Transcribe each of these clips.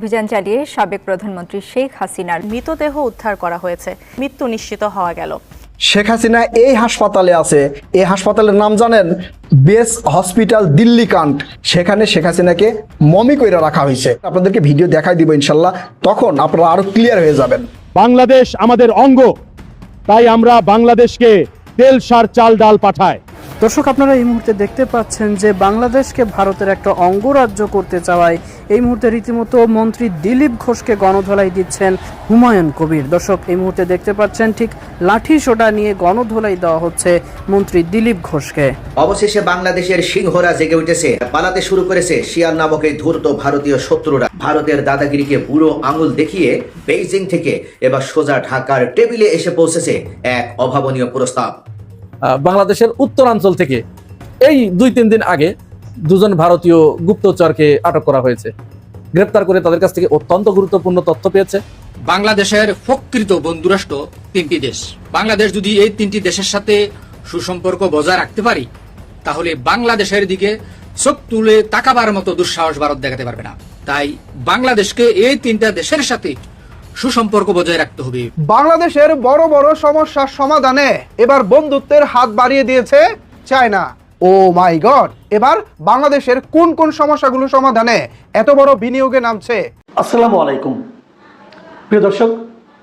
অভিযান চালিয়ে সাবেক প্রধানমন্ত্রী শেখ হাসিনার মৃতদেহ উদ্ধার করা হয়েছে। মৃত্যু নিশ্চিত হওয়া গেল। শেখ হাসিনা এই হাসপাতালে আছে। এই হাসপাতালের নাম জানেন? Base Hospital Delhi Cantt. সেখানে শেখ হাসিনাকে মমি কইরা রাখা হয়েছে। আপনাদেরকে ভিডিও দেখাই দিব ইনশাল্লাহ, তখন আপনারা আরো ক্লিয়ার হয়ে যাবেন। বাংলাদেশ আমাদের অঙ্গ, তাই আমরা বাংলাদেশকে তেল সার চাল ডাল পাঠাই। দর্শক, আপনারা এই মুহূর্তে দেখতে পাচ্ছেন যে বাংলাদেশকে ভারতের একটা অঙ্গরাজ্য করতে চাওয়ায় এই মুহূর্তে রীতিমতো মন্ত্রী দিলীপ ঘোষকে গণধোলাই দিচ্ছেন হুমায়ুন কবির। দর্শক, এই মুহূর্তে দেখতে পাচ্ছেন ঠিক লাঠি সোটা নিয়ে গণধোলাই দেওয়া হচ্ছে মন্ত্রী দিলীপ ঘোষকে। অবশেষে বাংলাদেশের সিংহরা জেগে উঠেছে, পালাতে শুরু করেছে শিয়াল নামক এই ধূর্ত ভারতীয় শত্রুরা। ভারতের দাদাগিরিকে বুড়ো আঙুল দেখিয়ে বেইজিং থেকে এবার সোজা ঢাকার টেবিলে এসে পৌঁছেছে এক অভাবনীয় প্রস্তাব। বাংলাদেশের উত্তরাঞ্চল থেকে এই 2-3 দিন আগে দুজন ভারতীয় গুপ্তচরকে আটক করা হয়েছে। গ্রেপ্তার করে তাদের কাছ থেকে অত্যন্ত গুরুত্বপূর্ণ তথ্য পেয়েছে। বাংলাদেশের প্রকৃত বন্ধুরাষ্ট্র 3টি দেশ। বাংলাদেশ যদি এই 3টি দেশের সাথে সুসম্পর্ক বজায় রাখতে পারি, তাহলে বাংলাদেশের দিকে চোখ তুলে তাকাবার মতো দুঃসাহস ভারত দেখাতে পারবে না। তাই বাংলাদেশকে এই 3টা দেশের সাথে সুসম্পর্ক বজায় রাখতে হবে। বাংলাদেশের বড় বড় সমস্যার সমাধানে এবার বন্ধুত্বের হাত বাড়িয়ে দিয়েছে চায়না। ও মাই গড, এবার বাংলাদেশের কোন কোন সমস্যাগুলো সমাধানে এত বড় বিনিয়োগে নামছে? আসসালামু আলাইকুম প্রিয় দর্শক,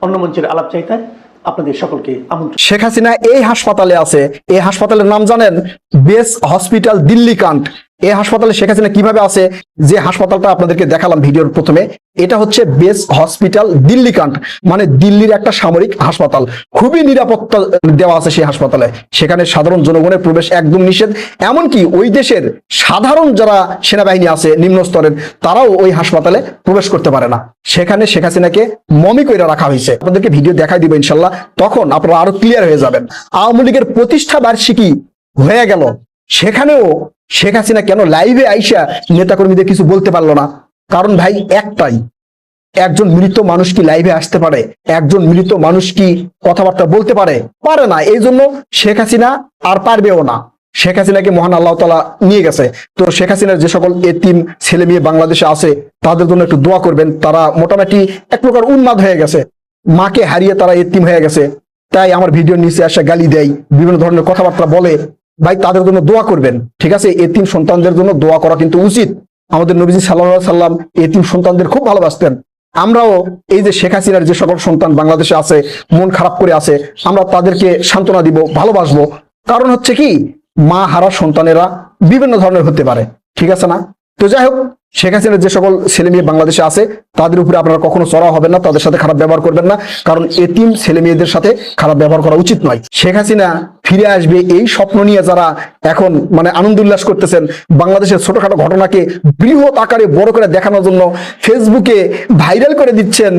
অন্য মঞ্চের আলাপ চাইতায় আপনাদের সকলকে আমন্ত্রণ। শেখ হাসিনা এই হাসপাতালে আছে। এই হাসপাতালের নাম জানেন? Base Hospital Delhi Cantt. এই হাসপাতালে শেখ হাসিনা কিভাবে আছে, যে হাসপাতালটা আপনাদেরকে দেখালাম ভিডিওর প্রথমে, এটা হচ্ছে বেস হসপিটাল দিল্লি কান্ট, মানে দিল্লির একটা সামরিক হাসপাতাল। খুবই নিরাপত্তা দেওয়া আছে সেই হাসপাতালে। সেখানে সাধারণ জনগণের প্রবেশ একদম নিষেধ। এমনকি ওই দেশের সাধারণ যারা সেনাবাহিনী আছে নিম্ন স্তরের, তারাও ওই হাসপাতালে প্রবেশ করতে পারে না। সেখানে শেখ হাসিনাকে মমি কইরা রাখা হয়েছে। আপনাদেরকে ভিডিও দেখাই দিব ইনশাল্লাহ, তখন আপনারা আরো ক্লিয়ার হয়ে যাবেন। আওয়ামী লীগের প্রতিষ্ঠা বার্ষিকী হয়ে গেল, সেখানেও শেখ হাসিনা কেন লাইভে আইসা নেতাকর্মীদের কিছু বলতে পারলো না? কারণ ভাই একটাই, একজন মৃত মানুষ কি লাইভে আসতে পারে? একজন মৃত মানুষ কি কথাবার্তা বলতে পারে? পারে না। এই জন্য শেখ হাসিনা আর পারবেও না। শেখ হাসিনাকে মহান আল্লাহ তাআলা নিয়ে গেছে। তো শেখ হাসিনার যে সকল এতিম ছেলে মেয়ে বাংলাদেশে আছে, তাদের জন্য একটু দোয়া করবেন। তারা মোটামুটি এক প্রকার উন্মাদ হয়ে গেছে, মাকে হারিয়ে তারা এতিম হয়ে গেছে। তাই আমার ভিডিওর নিচে আসা গালি দেয়, বিভিন্ন ধরনের কথাবার্তা বলে। ভাই, তাদের জন্য দোয়া করবেন, ঠিক আছে? এতিম সন্তানদের জন্য দোয়া করা কিন্তু উচিত। আমাদের নবীজি সাল্লাল্লাহু আলাইহি সাল্লাম এতিম সন্তানদের খুব ভালোবাসতেন। আমরাও এই যে শেখ হাসিনার যে সকল সন্তান বাংলাদেশে আছে, মন খারাপ করে আছে, আমরা তাদেরকে সান্ত্বনা দিব, ভালোবাসবো। কারণ হচ্ছে কি, মা হারা সন্তানেরা বিভিন্ন ধরনের হতে পারে, ঠিক আছে না? তো যাই হোক, শেখ হাসিনার যে সকল ছেলে মেয়ে বাংলাদেশে আছে, তাদের উপরে আপনারা কখনো চড়া হবেন না, তাদের সাথে খারাপ ব্যবহার করবেন না। কারণ এতিম ছেলে মেয়েদের সাথে খারাপ ব্যবহার করা উচিত নয়। শেখ হাসিনা ফিরে আসবে এই স্বপ্ন নিয়ে যারা এখন মানে আনন্দ উল্লাস করতেছেন, বাংলাদেশের ছোটখাটো ঘটনাকে বৃহৎ আকারে বড় করে দেখানোর জন্য ফেসবুকে ভাইরাল করে দিচ্ছেন,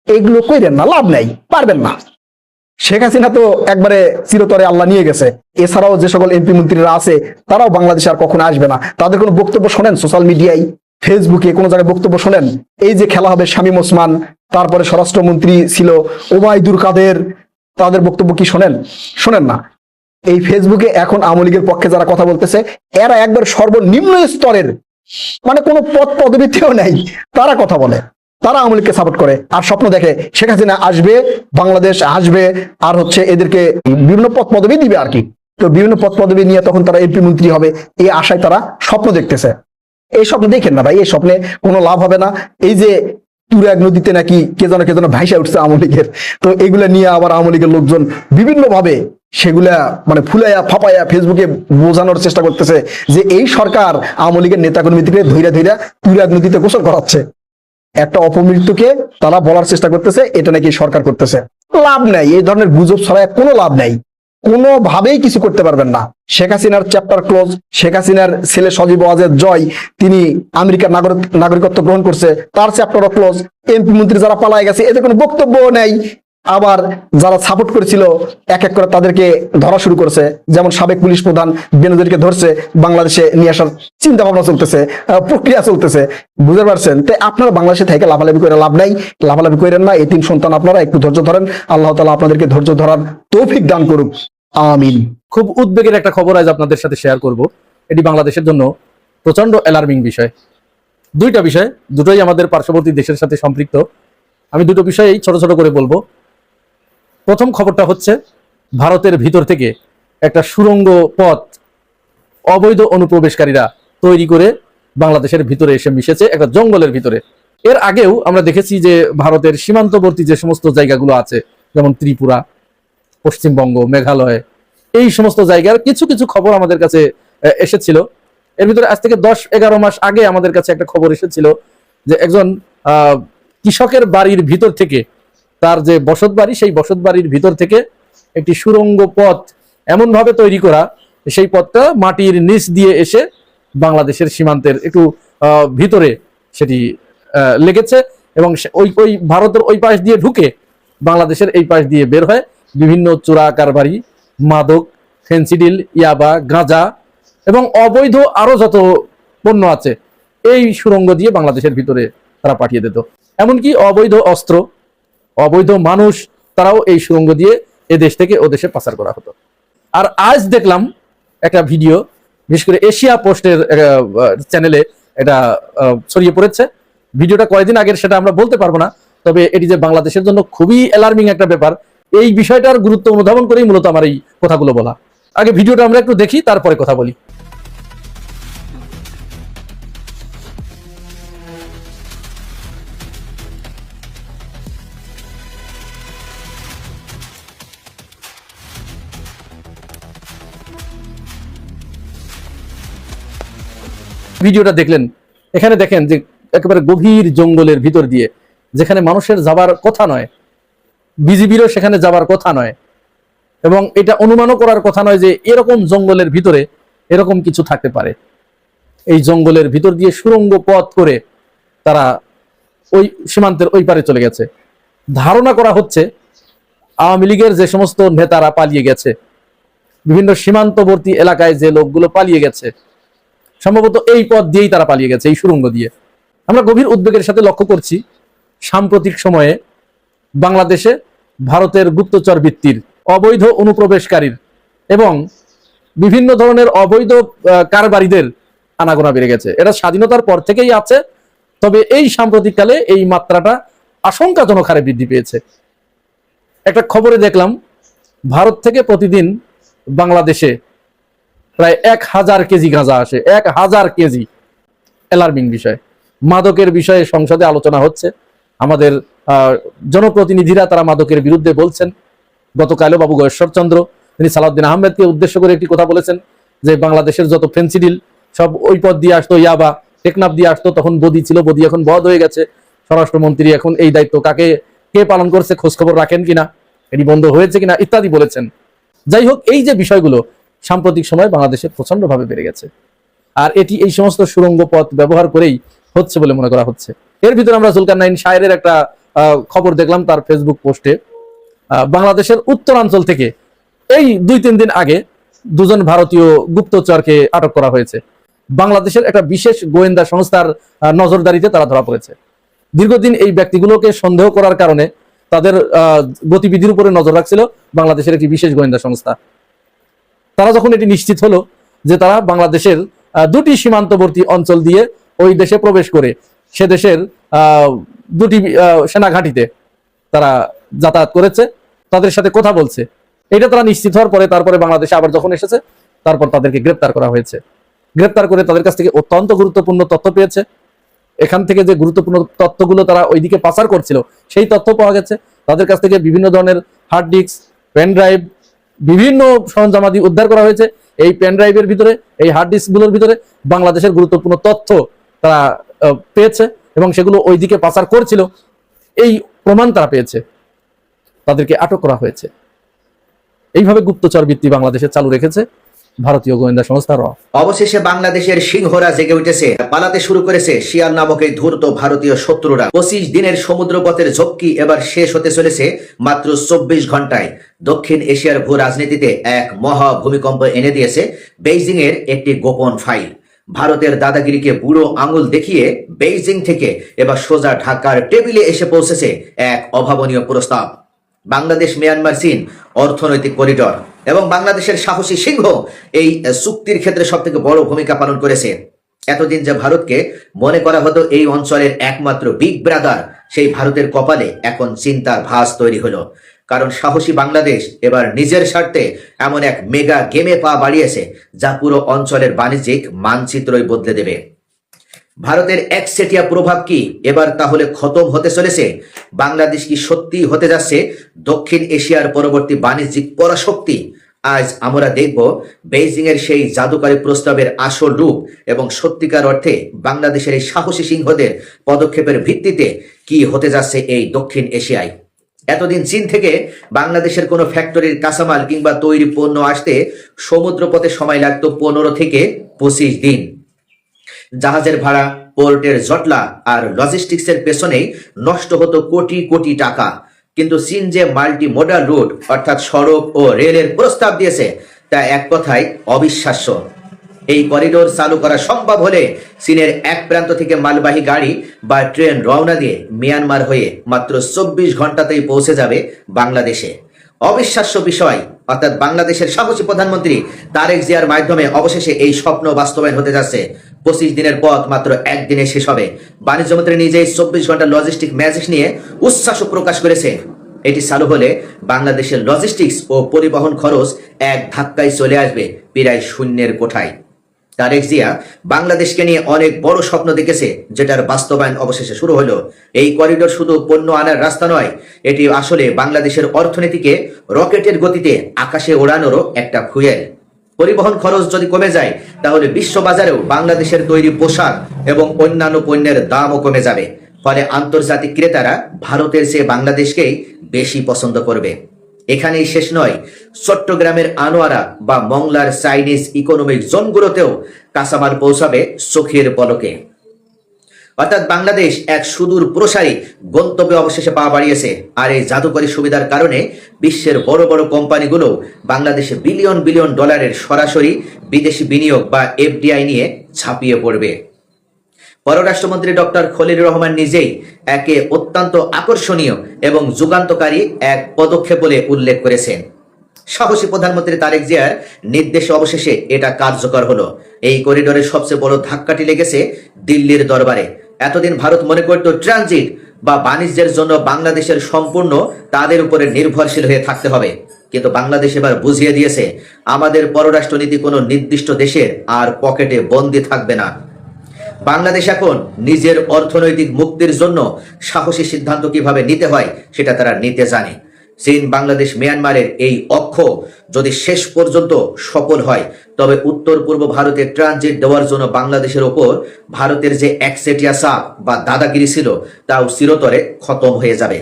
এগুলো কইরেন না, লাভ নাই, পারবেন না। শেখ হাসিনা তো একবারে চিরতরে আল্লাহ নিয়ে গেছে। এছাড়াও যে সকল এমপি মন্ত্রীরা আছে, তারাও বাংলাদেশে আর কখনো আসবে না। তাদের কোনো বক্তব্য শোনেন সোশ্যাল মিডিয়ায়, ফেসবুকে কোনো জায়গায় বক্তব্য শোনেন? এই যে খেলা হবে শামীম ওসমান, তারপরে স্বরাষ্ট্রমন্ত্রী ছিল ওবায়দুল কাদের, তাদের বক্তব্য কি শোনেন? শোনেন না। এই ফেসবুকে এখন আওয়ামী লীগের পক্ষে যারা কথা বলতেছে, এরা একবার সর্বনিম্ন স্তরের, মানে কোনো পদ পদবিতেও নাই, তারা কথা বলে, তারা আওয়ামী লীগকে সাপোর্ট করে আর স্বপ্ন দেখে শেখ হাসিনা আসবে, বাংলাদেশ আসবে, আর হচ্ছে এদেরকে বিভিন্ন পদ পদবি দিবে আর কি। তো বিভিন্ন পদ পদবি নিয়ে তখন তারা এমপি মন্ত্রী হবে, এই আশায় তারা স্বপ্ন দেখতেছে। এই স্বপ্ন দেখেন না ভাই, এই স্বপ্নে কোনো লাভ হবে না। এই যে তুরাগ নদীতে নাকি কে যেন ভাইসা উঠছে আওয়ামী লীগের, তো এগুলা নিয়ে আবার আওয়ামী লীগের লোকজন বিভিন্ন ভাবে সেগুলা মানে ফুলাইয়া ফাপাইয়া ফেসবুকে বোঝানোর চেষ্টা করতেছে যে এই সরকার আওয়ামী লীগের নেতাকর্মীদেরকে ধৈর্য তুরাগ নদীতে গোসল করাচ্ছে। একটা অপমৃত্যুকে তারা বলার চেষ্টা করতেছে এটা নাকি সরকার করতেছে। লাভ নাই, এই ধরনের গুজব ছড়ায় কোনো লাভ নাই, কোনোভাবেই কিছু করতে পারবেন না। শেখ হাসিনার চ্যাপ্টার ক্লোজ। শেখ হাসিনার ছেলে সজীব ওয়াজেদ জয়, তিনি আমেরিকার নাগরিকত্ব গ্রহণ করছে, তার চ্যাপ্টারও ক্লোজ। এমপি মন্ত্রী যারা পালায় গেছে, এদের কোনো বক্তব্য নেই। আবার যারা সাপোর্ট করেছিল এক এক করে তাদেরকে ধরা শুরু করেছে। যেমন সাবেক পুলিশ প্রধান বেনজিরকে ধরছে, বাংলাদেশে নিয়ে আসার চিন্তা ভাবনা চলতেছে, প্রক্রিয়া চলতেছে, বুঝতে পারছেন? তাই আপনারা বাংলাদেশে থেকে লাফালাফি করে লাভ নাই, লাফালাফি করেন না। এতিম সন্তান আপনারা একটু ধৈর্য ধরেন, আল্লাহ তাআলা আপনাদেরকে ধৈর্য ধরার তৌফিক দান করুক, আমিন। খুব উদ্বেগের একটা খবর আজ আপনাদের সাথে শেয়ার করব। এটি বাংলাদেশের জন্য প্রচন্ড অ্যালার্মিং বিষয়। দুইটা বিষয়, দুটোই আমাদের পার্শ্ববর্তী দেশের সাথে সম্পৃক্ত। আমি দুটো বিষয়েই ছোট ছোট করে বলবো। প্রথম খবরটা হচ্ছে ভারতের ভিতর থেকে একটা সুড়ঙ্গ পথ অবৈধ অনুপ্রবেশকারীরা তৈরি করে বাংলাদেশের ভিতরে এসে মিশেছে একটা জঙ্গলের ভিতরে। এর আগেও আমরা দেখেছি যে ভারতের সীমান্তবর্তী যে সমস্ত জায়গাগুলো আছে, যেমন ত্রিপুরা, পশ্চিমবঙ্গ, মেঘালয়, এই সমস্ত জায়গার কিছু কিছু খবর আমাদের কাছে এসেছিল। এর ভিতরে আজ থেকে 10-11 মাস আগে আমাদের কাছে একটা খবর এসেছিল যে একজন কৃষকের বাড়ির ভিতর থেকে, তার যে বসত বাড়ি, সেই বসত বাড়ির ভিতর থেকে একটি সুড়ঙ্গ পথ এমন ভাবে তৈরি করা, সেই পথটা মাটির নিচ দিয়ে এসে বাংলাদেশের সীমান্তের একটু ভিতরে সেটি লেগেছে এবং ওই ভারতের ওই পাশ দিয়ে ঢুকে বাংলাদেশের এই পাশ দিয়ে বের হয় বিভিন্ন চোরা কারবারি, মাদক, ফেন্সিডিল, ইয়াবা, গাঁজা এবং অবৈধ আরো যত পণ্য আছে এই সুড়ঙ্গ দিয়ে বাংলাদেশের ভিতরে তারা পাঠিয়ে দিত। এমনকি অবৈধ অস্ত্র, অবৈধ মানুষ, তারাও এই সুড়ঙ্গ দিয়ে এ দেশ থেকে ও দেশে পাচার করা হতো। আর আজ দেখলাম একটা ভিডিও, বিশেষ করে এশিয়া পোস্টের চ্যানেলে এটা ছড়িয়ে পড়েছে। ভিডিওটা কয়েকদিন আগের সেটা আমরা বলতে পারবো না, তবে এটি যে বাংলাদেশের জন্য খুবই অ্যালার্মিং একটা ব্যাপার, এই বিষয়টার গুরুত্ব অনুধাবন করেই মূলত আমার এই কথাগুলো বলা। আগে ভিডিওটা আমরা একটু দেখি, তারপরে কথা বলি। ভিডিওটা দেখলেন, এখানে দেখেন যে একেবারে গভীর জঙ্গলের ভিতর দিয়ে, যেখানে মানুষের যাবার কথা নয়, বিজিবিরও সেখানে যাবার কথা নয়, এবং এটা অনুমানও করার কথা নয় যে এরকম জঙ্গলের ভিতরে এরকম কিছু থাকতে পারে। এই জঙ্গলের ভিতর দিয়ে সুড়ঙ্গ পথ করে তারা ওই সীমান্তের ওই পারে চলে গেছে। ধারণা করা হচ্ছে আওয়ামী লীগের যে সমস্ত নেতারা পালিয়ে গেছে, বিভিন্ন সীমান্তবর্তী এলাকায় যে লোকগুলো পালিয়ে গেছে, সম্ভবত এই পথ দিয়েই তারা পালিয়ে গেছে, এই সুড়ঙ্গ দিয়ে। আমরা গভীর উদ্বেগের সাথে লক্ষ্য করছি সাম্প্রতিক সময়ে বাংলাদেশে ভারতের গুপ্তচর বৃত্তির, অবৈধ অনুপ্রবেশকারীর এবং বিভিন্ন ধরনের অবৈধ কারবারিদের আনাগোনা বেড়ে গেছে। এটা স্বাধীনতার পর থেকেই আছে, তবে এই সাম্প্রতিককালে এই মাত্রাটা আশঙ্কাজনক হারে বৃদ্ধি পেয়েছে। একটা খবরে দেখলাম ভারত থেকে প্রতিদিন বাংলাদেশে প্রায় 1000 কেজি গাঁজা আসে, 1000 কেজি। অ্যালার্মিং বিষয়। মাদকের বিষয়ে সংসদে আলোচনা হচ্ছে, আমাদের জনপ্রতিনিধিরা তারা মাদকের বিরুদ্ধে বলছেন। গতকালও বাবু গয়েশ্বরচন্দ্র তিনি সালাউদ্দিন আহমেদকে উদ্দেশ্য করে একটি কথা বলেছেন যে বাংলাদেশের যত ফেন্সিডিল সব ওই পথ দিয়ে আসতো, ইয়াবা টেকনাফ দিয়ে আসতো, তখন বদি ছিল, বদি এখন বধ হয়ে গেছে। স্বরাষ্ট্রমন্ত্রী এখন এই দায়িত্ব কে পালন করছে খোঁজখবর রাখেন কিনা, এটি বন্ধ হয়েছে কিনা ইত্যাদি বলেছেন। যাই হোক, এই যে বিষয়গুলো সাম্প্রতিক সময় বাংলাদেশে প্রচন্ডভাবে বেড়ে গেছে, আর এটি এই সমস্ত সুড়ঙ্গ পথ ব্যবহার করেই হচ্ছে বলে মনে করা হচ্ছে। এর ভিতরে আমরা জুলকারনাইন শায়েরের একটা খবর দেখলাম তার ফেসবুক পোস্টে, বাংলাদেশের উত্তরাঞ্চল থেকে এই 2-3 দিন আগে 2জন ভারতীয় গুপ্তচরকে আটক করা হয়েছে। বাংলাদেশের একটা বিশেষ গোয়েন্দা সংস্থার নজরদারিতে তারা ধরা পড়েছে। দীর্ঘদিন এই ব্যক্তিগুলোকে সন্দেহ করার কারণে তাদের গতিবিধির উপরে নজর রাখছিল বাংলাদেশের একটি বিশেষ গোয়েন্দা সংস্থা। তারা যখন এটি নিশ্চিত হলো যে তারা বাংলাদেশের 2টি সীমান্তবর্তী অঞ্চল দিয়ে ওই দেশে প্রবেশ করে সে দেশের 2টি সেনা ঘাঁটিতে তারা যাতায়াত করেছে, তাদের সাথে কথা বলছে, এটা তারা নিশ্চিত হওয়ার পরে তারপরে বাংলাদেশে আবার যখন এসেছে তারপর তাদেরকে গ্রেপ্তার করা হয়েছে। গ্রেপ্তার করে তাদের কাছ থেকে অত্যন্ত গুরুত্বপূর্ণ তথ্য পেয়েছে। এখান থেকে যে গুরুত্বপূর্ণ তথ্যগুলো তারা ওইদিকে পাচার করছিল সেই তথ্য পাওয়া গেছে। তাদের কাছ থেকে বিভিন্ন ধরনের হার্ড ডিস্ক, পেন ড্রাইভ, বিভিন্ন সরঞ্জামাদি উদ্ধার করা হয়েছে। এই পেন ড্রাইভের ভিতরে, এই হার্ড ডিস্কগুলোর ভিতরে বাংলাদেশের গুরুত্বপূর্ণ তথ্য তারা পেয়েছে এবং সেগুলো ওইদিকে পাচার করছিল, এই প্রমাণ তারা পেয়েছে, তাদেরকে আটক করা হয়েছে। এইভাবে গুপ্তচর বৃত্তি বাংলাদেশে চালু রেখেছে ভারতীয় গোয়েন্দা সংস্থা র। অবশেষে বাংলাদেশের সিংহরা জেগে উঠেছে, পালাতে শুরু করেছে শিয়াল নামক এই ধূর্ত ভারতীয় শত্রুরা। 25 দিনের সমুদ্রপথের ঝক্কি এবার শেষ হতে চলেছে মাত্র 24 ঘন্টায়। দক্ষিণ এশিয়ার ভূ রাজনীতিতে এক মহা ভূমিকম্প এনে দিয়েছে বেইজিং এর একটি গোপন ফাইল। ভারতের দাদাগিরিকে বুড়ো আঙুল দেখিয়ে বেইজিং থেকে এবার সোজা ঢাকার টেবিলে এসে পৌঁছেছে এক অভাবনীয় প্রস্তাব। বাংলাদেশ মিয়ানমার চীন অর্থনৈতিক করিডর এবং বাংলাদেশের সাহসী সিংহ এই চুক্তির ক্ষেত্রে সবথেকে বড় ভূমিকা পালন করেছে। এতদিন যে ভারতকে মনে করা হতো এই অঞ্চলের একমাত্র বিগ ব্রাদার, সেই ভারতের কপালে এখন চিন্তার ভাঁজ তৈরি হলো। কারণ সাহসী বাংলাদেশ এবার নিজের স্বার্থে এমন এক মেগা গেমে পা বাড়িয়েছে যা পুরো অঞ্চলের বাণিজ্যিক মানচিত্রই বদলে দেবে। ভারতের একচেটিয়া প্রভাব কি এবার তাহলে খতম হতে চলেছে? বাংলাদেশ কি সত্যি হতে যাচ্ছে দক্ষিণ এশিয়ার পরবর্তী বাণিজ্যিক পরাশক্তি? আজ আমরা দেখব বেইজিং এর সেই জাদুকরী প্রস্তাবের আসল রূপ এবং সত্যিকার অর্থে বাংলাদেশের এই সাহসী সিংহদের পদক্ষেপের ভিত্তিতে কি হতে যাচ্ছে এই দক্ষিণ এশিয়ায়। এতদিন চীন থেকে বাংলাদেশের কোনো ফ্যাক্টরির কাঁচামাল কিংবা তৈরি পণ্য আসতে সমুদ্রপথে সময় লাগতো 15 থেকে 25 দিন। জাহাজের ভাড়া, পোর্টের জটলা আর লজিস্টিক্সের পেছনেই নষ্ট হতো কোটি কোটি টাকা। কিন্তু চীন যে মাল্টি মোডাল রুট অর্থাৎ সড়ক ও রেলের প্রস্তাব দিয়েছে তা এক কথায় অবিশ্বাস্য। এই করিডোর চালু করা সম্ভব হলে চীনের এক প্রান্ত থেকে মালবাহী গাড়ি বা ট্রেন রওনা দিয়ে মিয়ানমার হয়ে মাত্র 24 ঘন্টাতেই পৌঁছে যাবে বাংলাদেশে। অবিশ্বাস্য বিষয়, অর্থাৎ বাংলাদেশের সাহসী প্রধানমন্ত্রী তারেক জিয়ার মাধ্যমে অবশেষে এই স্বপ্ন বাস্তবায়ন হতে যাচ্ছে। 25 দিনের পথ মাত্র একদিনে শেষ হবে। বাণিজ্য মন্ত্রী নিজেই 24 ঘন্টা লজিস্টিক ম্যাজিক নিয়ে উচ্ছ্বাস প্রকাশ করেছে। এটি চালু হলে বাংলাদেশের লজিস্টিক্স ও পরিবহন খরচ এক ধাক্কায় চলে আসবে প্রায় শূন্যের কোঠায়। তারেক জিয়া বাংলাদেশকে নিয়ে অনেক বড় স্বপ্ন দেখেছে, যেটার বাস্তবায়ন অবশেষে শুরু হলো। এই করিডোর শুধু পণ্য আনার রাস্তা নয়, এটি আসলে বাংলাদেশের অর্থনীতিকে রকেটের গতিতে আকাশে ওড়ানোরও একটা ফুয়েল। পরিবহন খরচ যদি কমে যায় তাহলে বিশ্ববাজারেও বাংলাদেশের তৈরি পোশাক এবং অন্যান্য পণ্যের দামও কমে যাবে। ফলে আন্তর্জাতিক ক্রেতারা ভারতের চেয়ে বাংলাদেশকেই বেশি পছন্দ করবে। এখানেই শেষ নয়, চট্টগ্রামের আনোয়ারা বা মংলার চাইনিজ ইকোনমিক জোনগুলোতেও কাঁচামাল পৌঁছাবে চোখের পলকে। অর্থাৎ বাংলাদেশ এক সুদূর প্রসারী গন্তব্যে অবশেষে পা বাড়িয়েছে। আর এই জাদুকরী সুবিধার কারণে বিশ্বের বড় বড় কোম্পানিগুলো বাংলাদেশে বিলিয়ন বিলিয়ন ডলারের সরাসরি বিদেশি বিনিয়োগ বা এফডিআই নিয়ে ঝাঁপিয়ে পড়বে। পররাষ্ট্রমন্ত্রী ডক্টর খলিলুর রহমান নিজেই একে অত্যন্ত আকর্ষণীয় এবং যুগান্তকারী এক পদক্ষেপ বলে উল্লেখ করেছেন। সাহসী প্রধানমন্ত্রী তারেক জিয়ার নির্দেশে অবশেষে এটা কার্যকর হলো। এই করিডোরের সবচেয়ে বড় ধাক্কাটি লেগেছে দিল্লির দরবারে। এতদিন ভারত মনে করত ট্রানজিট বা বাণিজ্যের জন্য বাংলাদেশের সম্পূর্ণ তাদের উপরে নির্ভরশীল হয়ে থাকতে হবে। কিন্তু বাংলাদেশ এবার বুঝিয়ে দিয়েছে আমাদের পররাষ্ট্রনীতি কোনো নির্দিষ্ট দেশের আর পকেটে বন্দী থাকবে না। বাংলাদেশ এখন নিজের অর্থনৈতিক মুক্তির জন্য সাহসী সিদ্ধান্ত কিভাবে নিতে হয় সেটা তারা নিতে জানে। চীন, বাংলাদেশ, মিয়ানমারের এই অক্ষ যদি শেষ পর্যন্ত সফল হয় তবে উত্তর পূর্ব ভারতে ট্রানজিট দেওয়ার জন্য বাংলাদেশের ওপর ভারতের যে একচেটিয়া চাপ বা দাদাগিরি ছিল তাও চিরতরে খতম হয়ে যাবে।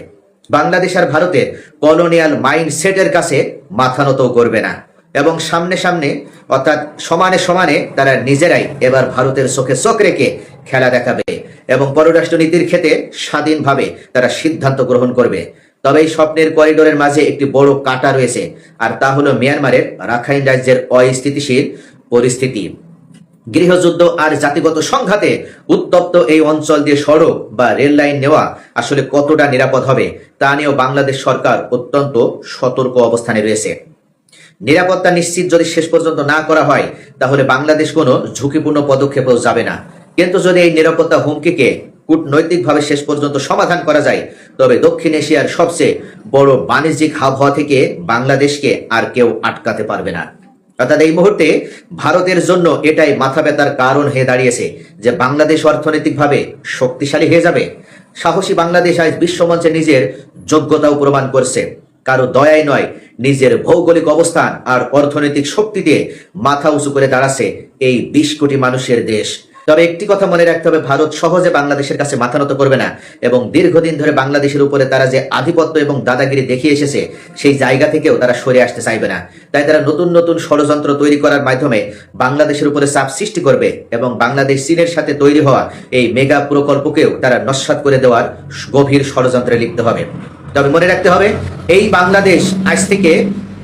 বাংলাদেশ আর ভারতের কলোনিয়াল মাইন্ডসেটের কাছে মাথা নত করবে না এবং সামনে সামনে অর্থাৎ সমানে সমানে তারা নিজেরাই এবার ভারতের চোখে চোখ রেখে খেলা দেখাবে এবং পররাষ্ট্রনীতির ক্ষেত্রে স্বাধীনভাবে তারা সিদ্ধান্ত গ্রহণ করবে। তবে এই স্বপ্নের করিডোরের মাঝে একটি বড় কাঁটা রয়েছে, আর তা হলো মিয়ানমারের রাখাইন রাজ্যের অস্থিতিশীল পরিস্থিতি। গৃহযুদ্ধ আর জাতিগত সংঘাতে উত্তপ্ত এই অঞ্চল দিয়ে সড়ক বা রেল লাইন নেওয়া আসলে কতটা নিরাপদ হবে তা নিয়েও বাংলাদেশ সরকার অত্যন্ত সতর্ক অবস্থানে রয়েছে। নিরাপত্তা নিশ্চিত যদি শেষ পর্যন্ত না করা হয় তাহলে বাংলাদেশ কোনো ঝুঁকিপূর্ণ পদক্ষেপেও যাবে না। কিন্তু যদি এই নিরাপত্তা হুমকিকে কূটনৈতিকভাবে শেষ পর্যন্ত সমাধান করা যায় তবে দক্ষিণ এশিয়ার সবচেয়ে বড় বাণিজ্যিক আবহাওয়া থেকে বাংলাদেশকে আর কেউ আটকাতে পারবে না। অর্থাৎ এই মুহূর্তে ভারতের জন্য এটাই মাথা ব্যথার কারণ হয়ে দাঁড়িয়েছে যে বাংলাদেশ অর্থনৈতিকভাবে শক্তিশালী হয়ে যাবে। সাহসী বাংলাদেশ আজ বিশ্বমঞ্চে নিজের যোগ্যতাও প্রমাণ করছে। কারো দয়াই নয়, নিজের ভৌগোলিক অবস্থান আর অর্থনৈতিক শক্তিতে মাথা উঁচু করে দাঁড়াচ্ছে এই 20 কোটি মানুষের দেশ। তবে একটি কথা মনে রাখতে হবে, ভারত সহজে বাংলাদেশের কাছে মাথা নত করবে না এবং দীর্ঘদিন ধরে বাংলাদেশের উপরে তারা যে আধিপত্য এবং দাদাগিরি দেখিয়ে এসেছে সেই জায়গা থেকেও তারা সরে আসতে চাইবে না। তাই তারা নতুন নতুন ষড়যন্ত্র তৈরি করার মাধ্যমে বাংলাদেশের উপরে চাপ সৃষ্টি করবে এবং বাংলাদেশ চীনের সাথে তৈরি হওয়া এই মেগা প্রকল্পকেও তারা নস্যাৎ করে দেওয়ার গভীর ষড়যন্ত্রে লিপ্ত হবে। তবে মনে রাখতে হবে এই বাংলাদেশ আজ থেকে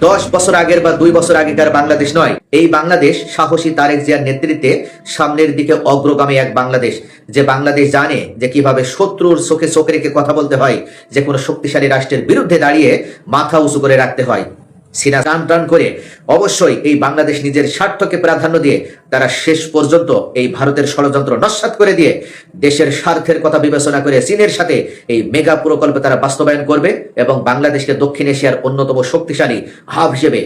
10 বছর আগের বা 2 বছর আগেকার বাংলাদেশ নয়। এই বাংলাদেশ সাহসী তারেক জিয়ার নেতৃত্বে সামনের দিকে অগ্রগামী এক বাংলাদেশ, যে বাংলাদেশ জানে যে কিভাবে শত্রুর চোখে চোখ রেখে কথা বলতে হয়, যে কোনো শক্তিশালী রাষ্ট্রের বিরুদ্ধে দাঁড়িয়ে মাথা উঁচু করে রাখতে হয়। সিনা টান করে অবশ্যই এই বাংলাদেশ নিজের স্বার্থকে প্রাধান্য দিয়ে তারা শেষ পর্যন্ত এই ভারতের ষড়যন্ত্র নস্যাৎ করে দিয়ে দেশের স্বার্থের কথা বিবেচনা করে চীনের সাথে এই মেগা প্রকল্প তারা বাস্তবায়ন করবে এবং বাংলাদেশকে দক্ষিণ এশিয়ার অন্যতম শক্তিশালী হাব হিসেবে